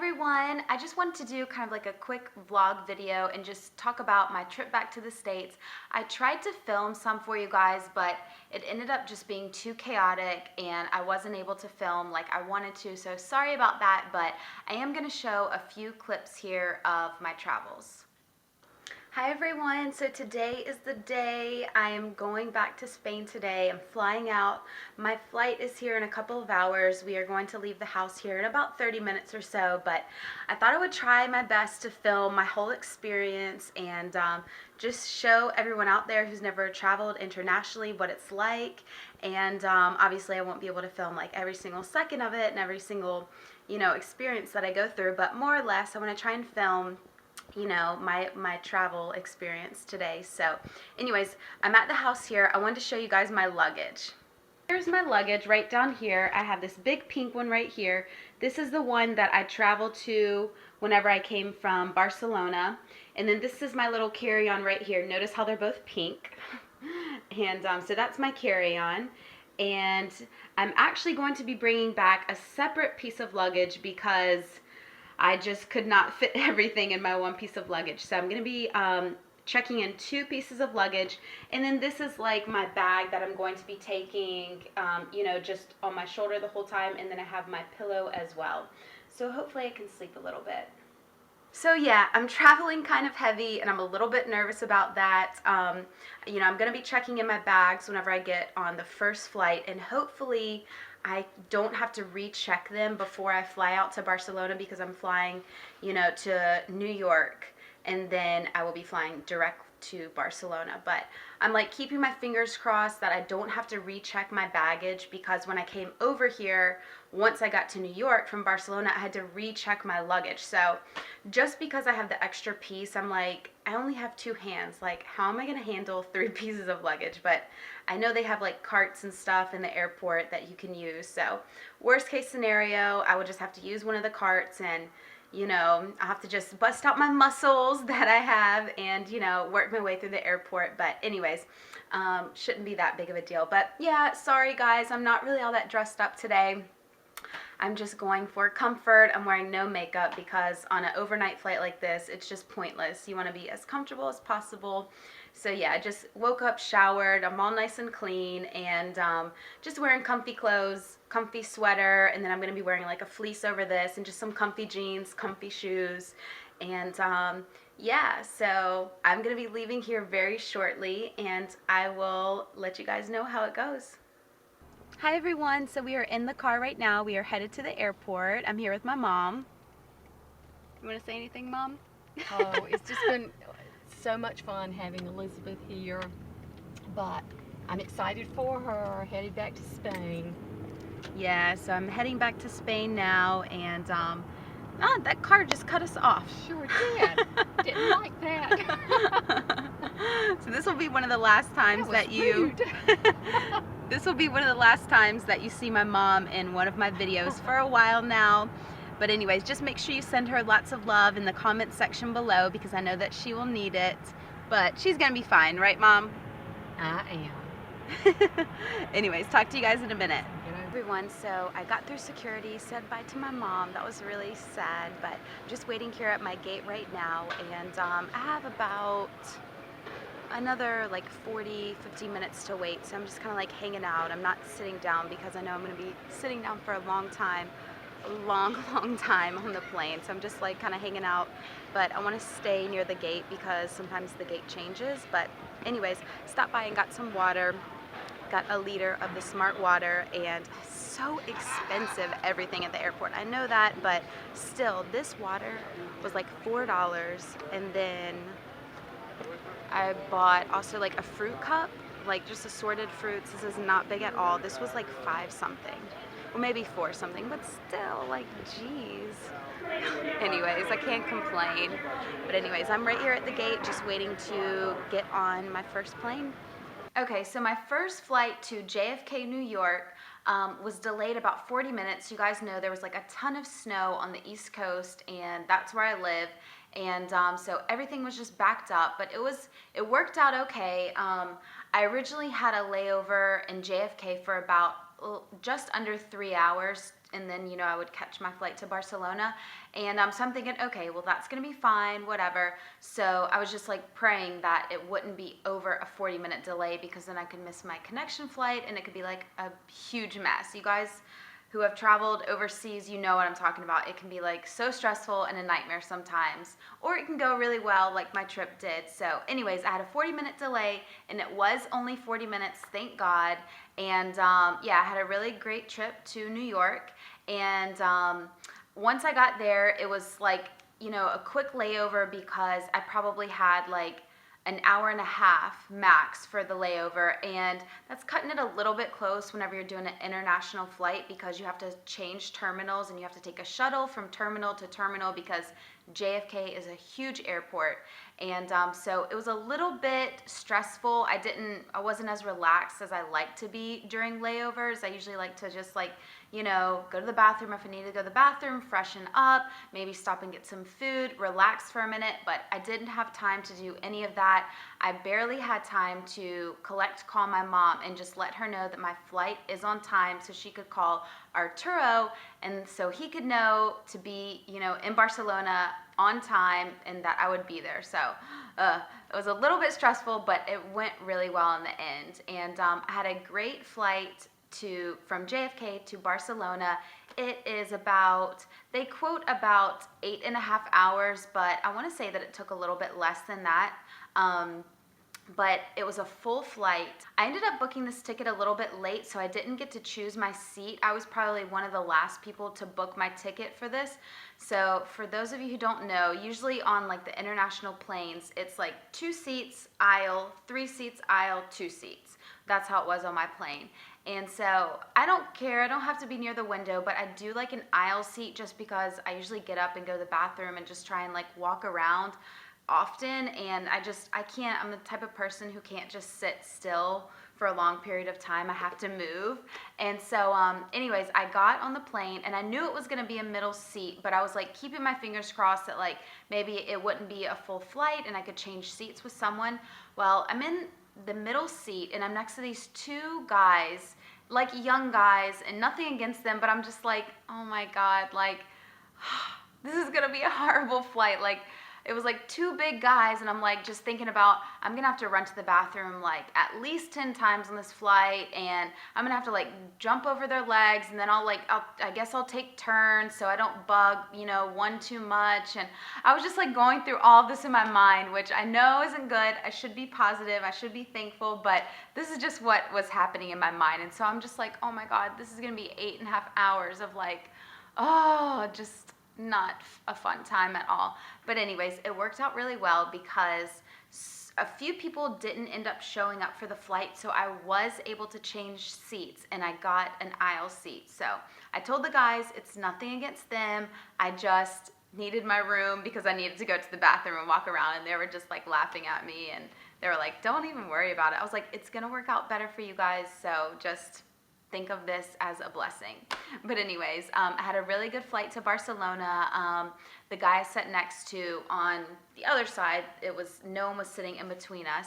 everyone, I just wanted to do kind of like a quick vlog video and just talk about my trip back to the States. I tried to film some for you guys, but it ended up just being too chaotic and I wasn't able to film like I wanted to, so sorry about that, but I am going to show a few clips here of my travels. Hi everyone, so today is the day. I am going back to Spain today. I'm flying out. My flight is here in a couple of hours. We are going to leave the house here in about 30 minutes or so, but I thought I would try my best to film my whole experience and just show everyone out there who's never traveled internationally what it's like. And obviously I won't be able to film like every single second of it and every single, experience that I go through, but more or less I want to try and film my travel experience today. So anyways, I'm at the house here. I wanted to show you guys my luggage. Here's my luggage right down here. I have this big pink one right here. This is the one that I traveled to whenever I came from Barcelona. And then this is my little carry-on right here. Notice how they're both pink. And so that's my carry-on. And I'm actually going to be bringing back a separate piece of luggage because I just could not fit everything in my one piece of luggage. So I'm going to be checking in 2 pieces of luggage. And then this is like my bag that I'm going to be taking, just on my shoulder the whole time. And then I have my pillow as well. So hopefully I can sleep a little bit. So yeah, I'm traveling kind of heavy and I'm a little bit nervous about that. I'm going to be checking in my bags whenever I get on the first flight, and hopefully I don't have to recheck them before I fly out to Barcelona because I'm flying, to New York, and then I will be flying direct to Barcelona. But I'm like keeping my fingers crossed that I don't have to recheck my baggage, because when I came over here, once I got to New York from Barcelona, I had to recheck my luggage. So just because I have the extra piece, I'm like, I only have 2 hands. Like, how am I going to handle 3 pieces of luggage? But I know they have like carts and stuff in the airport that you can use. So worst case scenario, I would just have to use one of the carts and I'll have to just bust out my muscles that I have and, work my way through the airport. But anyways, shouldn't be that big of a deal. But yeah, sorry guys, I'm not really all that dressed up today. I'm just going for comfort. I'm wearing no makeup because on an overnight flight like this, it's just pointless. You want to be as comfortable as possible. So yeah, I just woke up, showered, I'm all nice and clean, and just wearing comfy clothes, comfy sweater, and then I'm going to be wearing like a fleece over this and just some comfy jeans, comfy shoes, and yeah, so I'm going to be leaving here very shortly, and I will let you guys know how it goes. Hi everyone, so we are in the car right now. We are headed to the airport. I'm here with my mom. You want to say anything, Mom? Oh, it's just been so much fun having Elizabeth here, but I'm excited for her, headed back to Spain. Yeah, so I'm heading back to Spain now, and that car just cut us off. Sure did. Didn't like that. So this will be one of the last times that you this will be one of the last times that you see my mom in one of my videos for a while now. But anyways, just make sure you send her lots of love in the comment section below, because I know that she will need it. But she's gonna be fine, right, Mom? I am. Anyways, talk to you guys in a minute. Everyone, so I got through security, said bye to my mom. That was really sad, but I'm just waiting here at my gate right now, and I have about another like 40-50 minutes to wait, so I'm just kind of like hanging out. I'm not sitting down because I know I'm going to be sitting down for a long time, a long time on the plane, so I'm just like kind of hanging out. But I want to stay near the gate because sometimes the gate changes. But anyways, stopped by and got some water. Got a liter of the Smart Water, and so expensive everything at the airport. I know that, but still, this water was like $4, and then I bought also like a fruit cup, like just assorted fruits. This is not big at all. This was like 5 something, or maybe 4 something, but still, like, geez. Anyways, I can't complain. But anyways, I'm right here at the gate just waiting to get on my first plane. Okay, so my first flight to JFK, New York was delayed about 40 minutes. You guys know there was like a ton of snow on the East Coast, and that's where I live. And so everything was just backed up, but it worked out okay. I originally had a layover in JFK for about just under 3 hours and then, I would catch my flight to Barcelona. And so I'm thinking, okay, well, that's going to be fine, whatever. So I was just like praying that it wouldn't be over a 40-minute delay, because then I could miss my connection flight and it could be like a huge mess. You guys who have traveled overseas, you know what I'm talking about. It can be like so stressful and a nightmare sometimes, or it can go really well like my trip did. So anyways, I had a 40-minute delay, and it was only 40 minutes, thank God. And yeah, I had a really great trip to New York. And once I got there, it was like, a quick layover, because I probably had like an hour and a half max for the layover, and that's cutting it a little bit close whenever you're doing an international flight, because you have to change terminals and you have to take a shuttle from terminal to terminal, because JFK is a huge airport. And so it was a little bit stressful. I wasn't as relaxed as I like to be during layovers. I usually like to just go to the bathroom if I need to go to the bathroom, freshen up, maybe stop and get some food, relax for a minute. But I didn't have time to do any of that. I barely had time to call my mom and just let her know that my flight is on time, so she could call Arturo, and so he could know to be, in Barcelona on time, and that I would be there. So it was a little bit stressful, but it went really well in the end. And I had a great flight from JFK to Barcelona. It is they quote about 8.5 hours, but I want to say that it took a little bit less than that. But it was a full flight. I ended up booking this ticket a little bit late, so I didn't get to choose my seat. I was probably one of the last people to book my ticket for this. So for those of you who don't know, usually on like the international planes, it's like 2 seats aisle, 3 seats aisle, 2 seats. That's how it was on my plane. And so I don't care, I don't have to be near the window, but I do like an aisle seat, just because I usually get up and go to the bathroom and just try and like walk around often, and I can't, I'm the type of person who can't just sit still for a long period of time. I have to move. And so anyways, I got on the plane, and I knew it was going to be a middle seat, but I was like keeping my fingers crossed that like maybe it wouldn't be a full flight and I could change seats with someone. Well, I'm in the middle seat, and I'm next to these 2 guys, like young guys, and nothing against them, but I'm just like, oh my God, like this is gonna be a horrible flight. Like, it was like 2 big guys, and I'm like just thinking about, I'm gonna have to run to the bathroom like at least 10 times on this flight, and I'm gonna have to like jump over their legs, and then I guess I'll take turns so I don't bug one too much. And I was just like going through all of this in my mind, which I know isn't good. I should be positive, I should be thankful, but this is just what was happening in my mind. And so I'm just like, oh my God, this is gonna be 8.5 hours of like, just not a fun time at all. But anyways, it worked out really well, because a few people didn't end up showing up for the flight, so I was able to change seats, and I got an aisle seat. So I told the guys it's nothing against them, I just needed my room because I needed to go to the bathroom and walk around, and they were just like laughing at me, and they were like, don't even worry about it. I was like, it's gonna work out better for you guys, so just think of this as a blessing. But anyways, I had a really good flight to Barcelona. The guy I sat next to on the other side, no one was sitting in between us.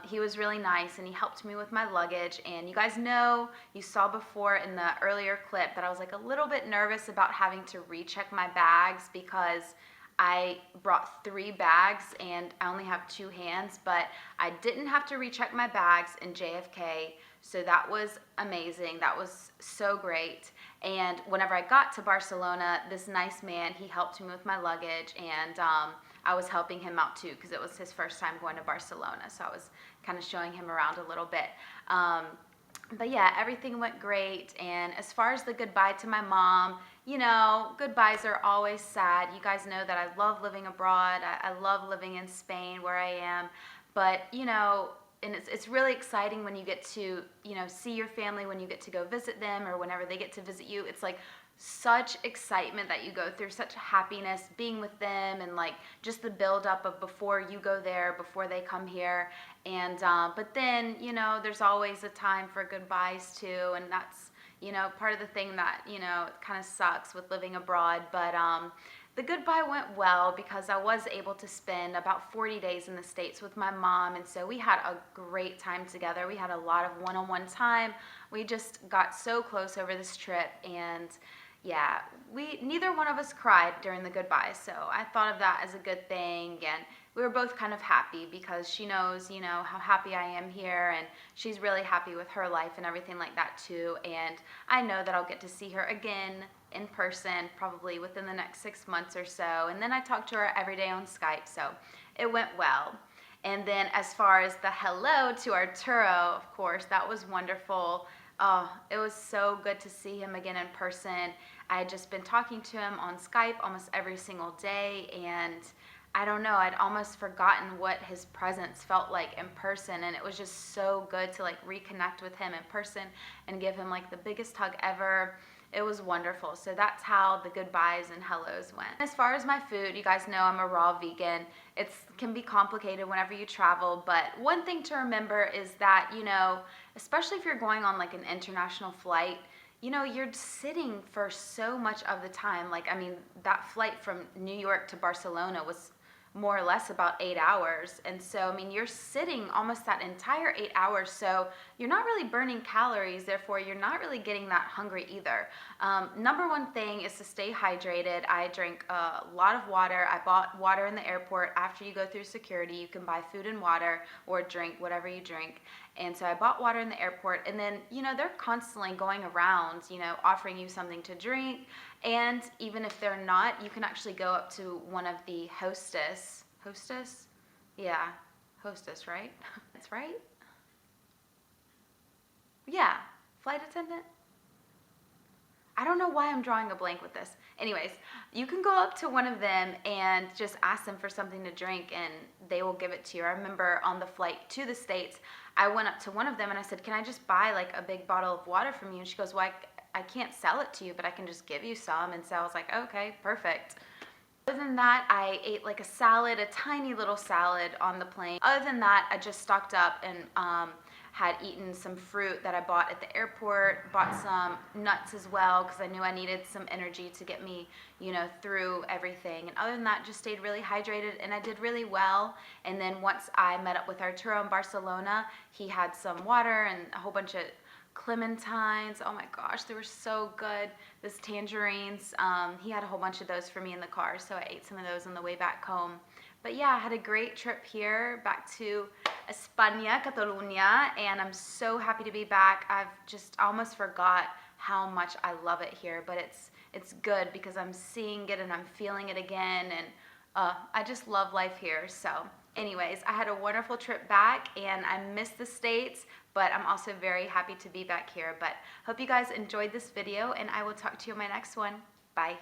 He was really nice, and he helped me with my luggage. And you guys know, you saw before in the earlier clip that I was like a little bit nervous about having to recheck my bags, because I brought 3 bags and I only have 2 hands, but I didn't have to recheck my bags in JFK. So that was amazing. That was so great. And whenever I got to Barcelona, this nice man, he helped me with my luggage, and I was helping him out too, because it was his first time going to Barcelona. So I was kind of showing him around a little bit. But yeah, everything went great. And as far as the goodbye to my mom, goodbyes are always sad. You guys know that I love living abroad. I love living in Spain, where I am. But, and it's really exciting when you get to, see your family, when you get to go visit them, or whenever they get to visit you. It's like such excitement that you go through, such happiness being with them, and like just the buildup of before you go there, before they come here. And but then, there's always a time for goodbyes too, and that's, part of the thing that, it kind of sucks with living abroad. But the goodbye went well because I was able to spend about 40 days in the States with my mom, and so we had a great time together. We had a lot of one-on-one time. We just got so close over this trip, and yeah, neither one of us cried during the goodbye, so I thought of that as a good thing, and we were both kind of happy because she knows, how happy I am here, and she's really happy with her life and everything like that too, and I know that I'll get to see her again in person probably within the next 6 months or so, and then I talk to her every day on Skype, so it went well. And then as far as the hello to Arturo, of course, that was wonderful. Oh, it was so good to see him again in person. I had just been talking to him on Skype almost every single day, and I don't know, I'd almost forgotten what his presence felt like in person, and it was just so good to like reconnect with him in person and give him like the biggest hug ever. It was wonderful. So that's how the goodbyes and hellos went. As far as my food, you guys know I'm a raw vegan. It can be complicated whenever you travel, but one thing to remember is that, especially if you're going on like an international flight, you're sitting for so much of the time. Like, I mean, that flight from New York to Barcelona was more or less about 8 hours. And so, I mean, you're sitting almost that entire 8 hours. So you're not really burning calories. Therefore, you're not really getting that hungry either. Number one thing is to stay hydrated. I drink a lot of water. I bought water in the airport. After you go through security, you can buy food and water or drink whatever you drink. And so I bought water in the airport, and then, they're constantly going around, offering you something to drink. And even if they're not, you can actually go up to one of the hostess? Yeah, hostess, right? That's right? Yeah, flight attendant? I don't know why I'm drawing a blank with this. Anyways, you can go up to one of them and just ask them for something to drink, and they will give it to you. I remember on the flight to the States, I went up to one of them and I said, can I just buy like a big bottle of water from you? And she goes, well, I can't sell it to you, but I can just give you some. And so I was like, okay, perfect. Other than that, I ate like a salad, a tiny little salad on the plane. Other than that, I just stocked up and had eaten some fruit that I bought at the airport, bought some nuts as well because I knew I needed some energy to get me, through everything. And other than that, just stayed really hydrated, and I did really well. And then once I met up with Arturo in Barcelona, he had some water and a whole bunch of clementines. Oh my gosh, they were so good. Those tangerines. He had a whole bunch of those for me in the car, so I ate some of those on the way back home. But yeah, I had a great trip here back to España, Catalonia, and I'm so happy to be back. I've just almost forgot how much I love it here, but it's good because I'm seeing it and I'm feeling it again, and I just love life here. So anyways, I had a wonderful trip back, and I miss the States, but I'm also very happy to be back here. But hope you guys enjoyed this video, and I will talk to you in my next one. Bye.